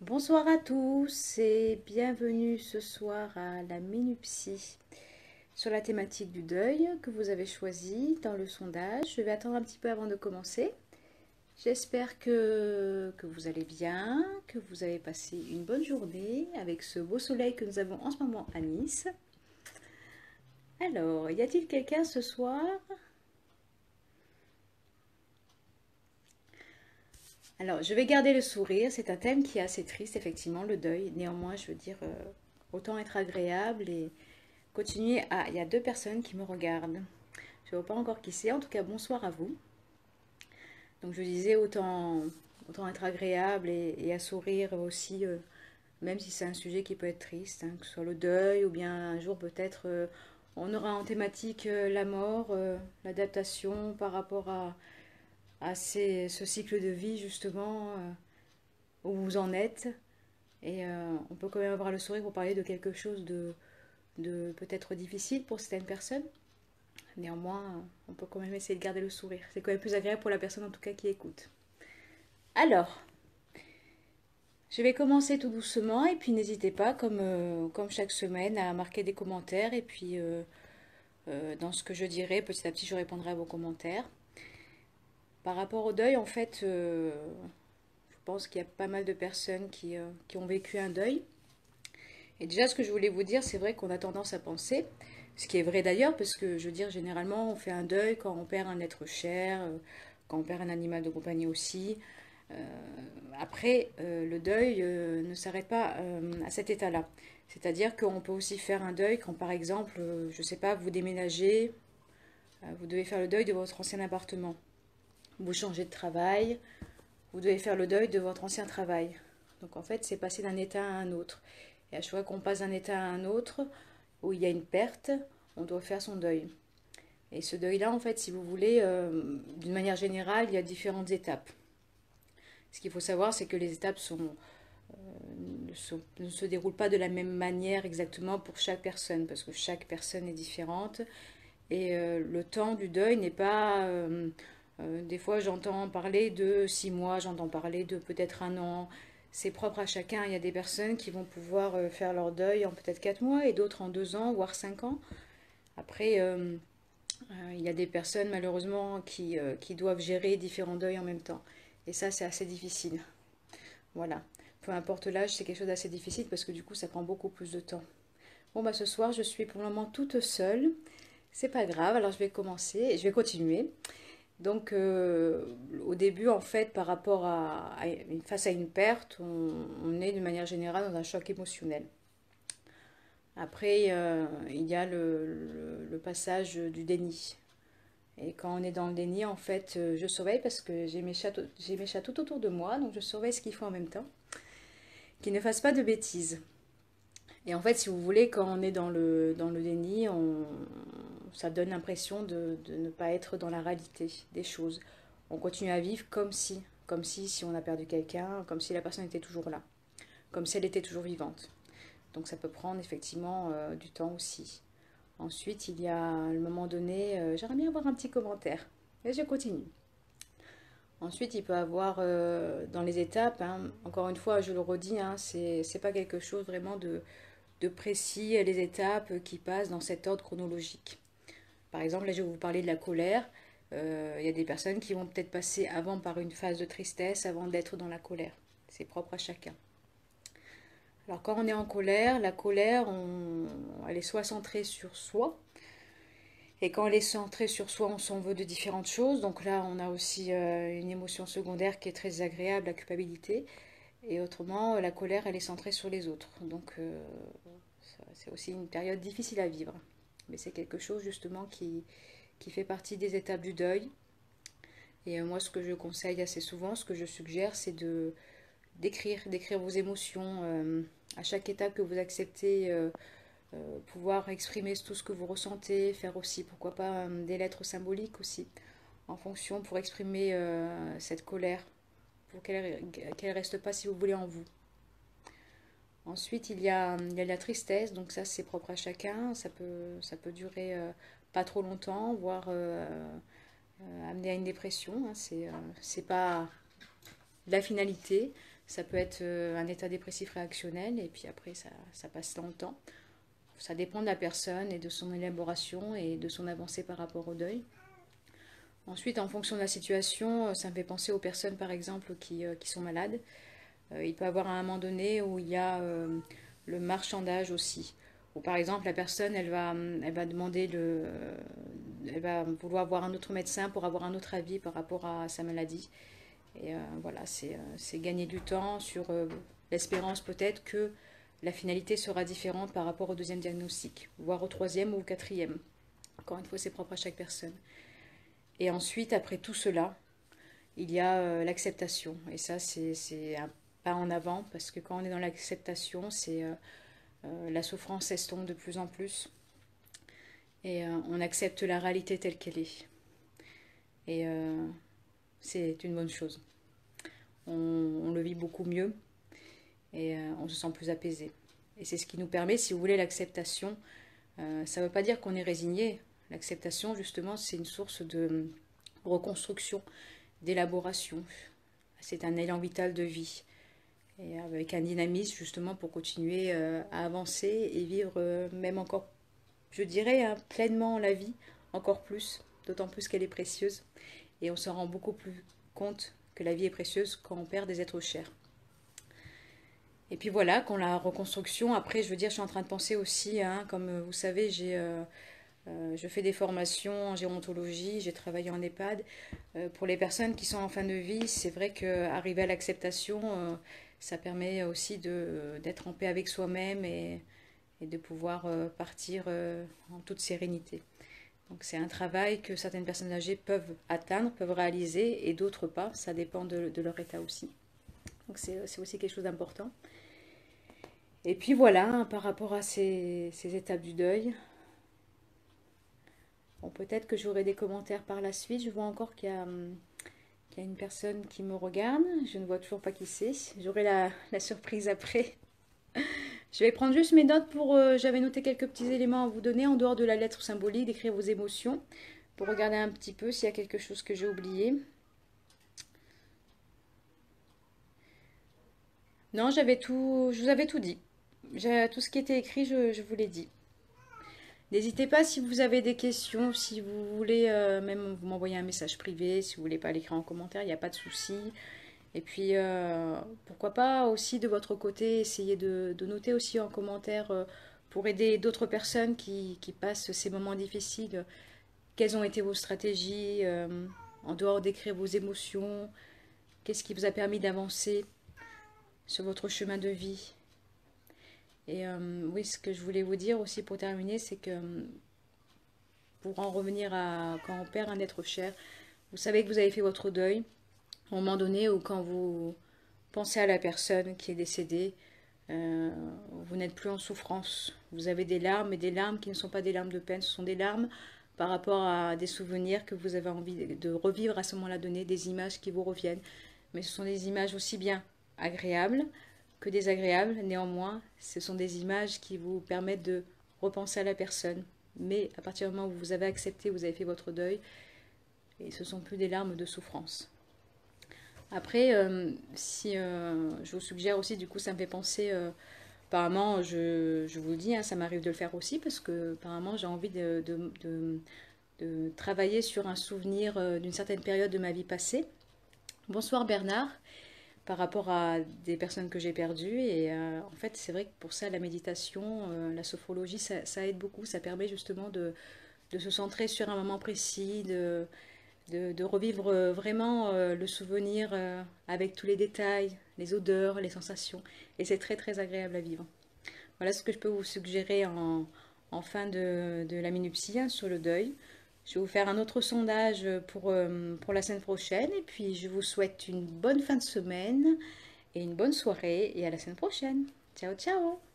Bonsoir à tous et bienvenue ce soir à la Minupsie sur la thématique du deuil que vous avez choisi dans le sondage. Je vais attendre un petit peu avant de commencer. J'espère que vous allez bien, que vous avez passé une bonne journée avec ce beau soleil que nous avons en ce moment à Nice. Alors, y a-t-il quelqu'un ce soir? Alors, je vais garder le sourire. C'est un thème qui est assez triste, effectivement, le deuil. Néanmoins, je veux dire, autant être agréable et continuer à... Il y a deux personnes qui me regardent. Je ne vois pas encore qui c'est. En tout cas, bonsoir à vous. Donc, je disais, autant être agréable et à sourire aussi, même si c'est un sujet qui peut être triste, hein, que ce soit le deuil ou bien un jour peut-être on aura en thématique la mort, l'adaptation par rapport à ce cycle de vie, justement, où vous en êtes. Et on peut quand même avoir le sourire pour parler de quelque chose de peut-être difficile pour certaines personnes. Néanmoins, on peut quand même essayer de garder le sourire. C'est quand même plus agréable pour la personne en tout cas qui écoute. Alors, je vais commencer tout doucement et puis n'hésitez pas, comme chaque semaine, à marquer des commentaires et puis dans ce que je dirai, petit à petit, je répondrai à vos commentaires. Par rapport au deuil, en fait, je pense qu'il y a pas mal de personnes qui ont vécu un deuil. Et déjà, ce que je voulais vous dire, c'est vrai qu'on a tendance à penser, ce qui est vrai d'ailleurs, parce que je veux dire, généralement, on fait un deuil quand on perd un être cher, quand on perd un animal de compagnie aussi. Euh, Après, le deuil ne s'arrête pas à cet état-là. C'est-à-dire qu'on peut aussi faire un deuil quand, par exemple, je ne sais pas, vous déménagez, vous devez faire le deuil de votre ancien appartement. Vous changez de travail, vous devez faire le deuil de votre ancien travail. Donc en fait, c'est passer d'un état à un autre. Et à chaque fois qu'on passe d'un état à un autre, où il y a une perte, on doit faire son deuil. Et ce deuil-là, en fait, si vous voulez, d'une manière générale, il y a différentes étapes. Ce qu'il faut savoir, c'est que les étapes ne se déroulent pas de la même manière exactement pour chaque personne, parce que chaque personne est différente. Et le temps du deuil n'est pas... des fois, j'entends parler de 6 mois, j'entends parler de peut-être un an. C'est propre à chacun. Il y a des personnes qui vont pouvoir faire leur deuil en peut-être 4 mois et d'autres en 2 ans, voire 5 ans. Après, il y a des personnes malheureusement qui doivent gérer différents deuils en même temps. Et ça, c'est assez difficile. Voilà. Peu importe l'âge, c'est quelque chose d'assez difficile parce que du coup, ça prend beaucoup plus de temps. Bon, bah ce soir, je suis pour le moment toute seule. C'est pas grave, alors je vais commencer, je vais continuer. Donc, au début, en fait, par rapport face à une perte, on est de manière générale dans un choc émotionnel. Après, il y a le passage du déni. Et quand on est dans le déni, en fait, je surveille parce que j'ai mes chats tout autour de moi, donc je surveille ce qu'ils font en même temps, qu'ils ne fassent pas de bêtises. Et en fait, si vous voulez, quand on est dans le déni, ça donne l'impression de ne pas être dans la réalité des choses. On continue à vivre comme si on a perdu quelqu'un, comme si la personne était toujours là, comme si elle était toujours vivante. Donc ça peut prendre effectivement du temps aussi. Ensuite, il y a le moment donné, j'aimerais bien avoir un petit commentaire. Et je continue. Ensuite, il peut avoir dans les étapes, hein, encore une fois, je le redis, hein, c'est pas quelque chose vraiment de précis, les étapes qui passent dans cet ordre chronologique. Par exemple, là, je vais vous parler de la colère. Il y a des personnes qui vont peut-être passer avant par une phase de tristesse avant d'être dans la colère. C'est propre à chacun. Alors, quand on est en colère, la colère, elle est soit centrée sur soi, et quand elle est centrée sur soi, on s'en veut de différentes choses. Donc là, on a aussi une émotion secondaire qui est très agréable, la culpabilité. Et autrement, la colère, elle est centrée sur les autres. Donc, c'est aussi une période difficile à vivre. Mais c'est quelque chose justement qui fait partie des étapes du deuil. Et moi, ce que je conseille assez souvent, ce que je suggère, c'est d'écrire vos émotions à chaque étape que vous acceptez, pouvoir exprimer tout ce que vous ressentez, faire aussi, pourquoi pas, des lettres symboliques aussi, en fonction pour exprimer cette colère, pour qu'elle reste pas, si vous voulez, en vous. Ensuite, il y a la tristesse, donc ça c'est propre à chacun, ça peut durer pas trop longtemps, voire amener à une dépression, hein, c'est pas la finalité. Ça peut être un état dépressif réactionnel et puis après ça passe dans le temps. Ça dépend de la personne et de son élaboration et de son avancée par rapport au deuil. Ensuite, en fonction de la situation, ça me fait penser aux personnes par exemple qui sont malades. Il peut y avoir un moment donné où il y a le marchandage aussi. Ou par exemple, la personne, elle va demander elle va vouloir voir un autre médecin pour avoir un autre avis par rapport à sa maladie. Et voilà, c'est gagner du temps sur l'espérance peut-être que la finalité sera différente par rapport au deuxième diagnostic, voire au troisième ou au quatrième. Encore une fois, c'est propre à chaque personne. Et ensuite, après tout cela, il y a l'acceptation. Et ça, c'est un pas en avant, parce que quand on est dans l'acceptation, c'est la souffrance s'estompe de plus en plus. Et on accepte la réalité telle qu'elle est. Et c'est une bonne chose. On le vit beaucoup mieux et on se sent plus apaisé. Et c'est ce qui nous permet, si vous voulez, l'acceptation. Ça ne veut pas dire qu'on est résigné. L'acceptation, justement, c'est une source de reconstruction, d'élaboration. C'est un élan vital de vie. Et avec un dynamisme, justement, pour continuer à avancer et vivre même encore, je dirais, hein, pleinement la vie, encore plus, d'autant plus qu'elle est précieuse. Et on se rend beaucoup plus compte que la vie est précieuse quand on perd des êtres chers. Et puis voilà, quand la reconstruction, après, je veux dire, je suis en train de penser aussi, hein, comme vous savez, je fais des formations en gérontologie, j'ai travaillé en EHPAD. Pour les personnes qui sont en fin de vie, c'est vrai qu'arriver à l'acceptation, ça permet aussi d'être en paix avec soi-même et de pouvoir partir en toute sérénité. Donc c'est un travail que certaines personnes âgées peuvent atteindre, peuvent réaliser et d'autres pas. Ça dépend de leur état aussi. Donc c'est aussi quelque chose d'important. Et puis voilà, hein, par rapport à ces étapes du deuil. Bon, peut-être que j'aurai des commentaires par la suite. Je vois encore qu'il y a une personne qui me regarde. Je ne vois toujours pas qui c'est. J'aurai la surprise après. Je vais prendre juste mes notes pour... j'avais noté quelques petits éléments à vous donner en dehors de la lettre symbolique, d'écrire vos émotions, pour regarder un petit peu s'il y a quelque chose que j'ai oublié. Non, je vous avais tout dit. Tout ce qui était écrit, je vous l'ai dit. N'hésitez pas si vous avez des questions, si vous voulez même vous m'envoyer un message privé, si vous voulez pas l'écrire en commentaire, il n'y a pas de souci. Et puis, pourquoi pas aussi de votre côté, essayer de noter aussi en commentaire pour aider d'autres personnes qui passent ces moments difficiles. Quelles ont été vos stratégies en dehors d'écrire vos émotions? Qu'est-ce qui vous a permis d'avancer sur votre chemin de vie? Et oui, ce que je voulais vous dire aussi pour terminer, c'est que pour en revenir à quand on perd un être cher, vous savez que vous avez fait votre deuil, au moment donné où quand vous pensez à la personne qui est décédée, vous n'êtes plus en souffrance. Vous avez des larmes, et des larmes qui ne sont pas des larmes de peine, ce sont des larmes par rapport à des souvenirs que vous avez envie de revivre à ce moment-là donné, des images qui vous reviennent. Mais ce sont des images aussi bien agréables que désagréables. Néanmoins, ce sont des images qui vous permettent de repenser à la personne. Mais à partir du moment où vous avez accepté, vous avez fait votre deuil, et ce ne sont plus des larmes de souffrance. Après, si je vous suggère aussi, du coup, ça me fait penser, apparemment, je vous le dis, hein, ça m'arrive de le faire aussi, parce que apparemment, j'ai envie de travailler sur un souvenir d'une certaine période de ma vie passée. Bonsoir Bernard, par rapport à des personnes que j'ai perdues. Et en fait, c'est vrai que pour ça, la méditation, la sophrologie, ça aide beaucoup. Ça permet justement de se centrer sur un moment précis, de revivre vraiment le souvenir avec tous les détails, les odeurs, les sensations. Et c'est très très agréable à vivre. Voilà ce que je peux vous suggérer en fin de la minupsie hein, sur le deuil. Je vais vous faire un autre sondage pour la semaine prochaine. Et puis je vous souhaite une bonne fin de semaine et une bonne soirée. Et à la semaine prochaine. Ciao ciao.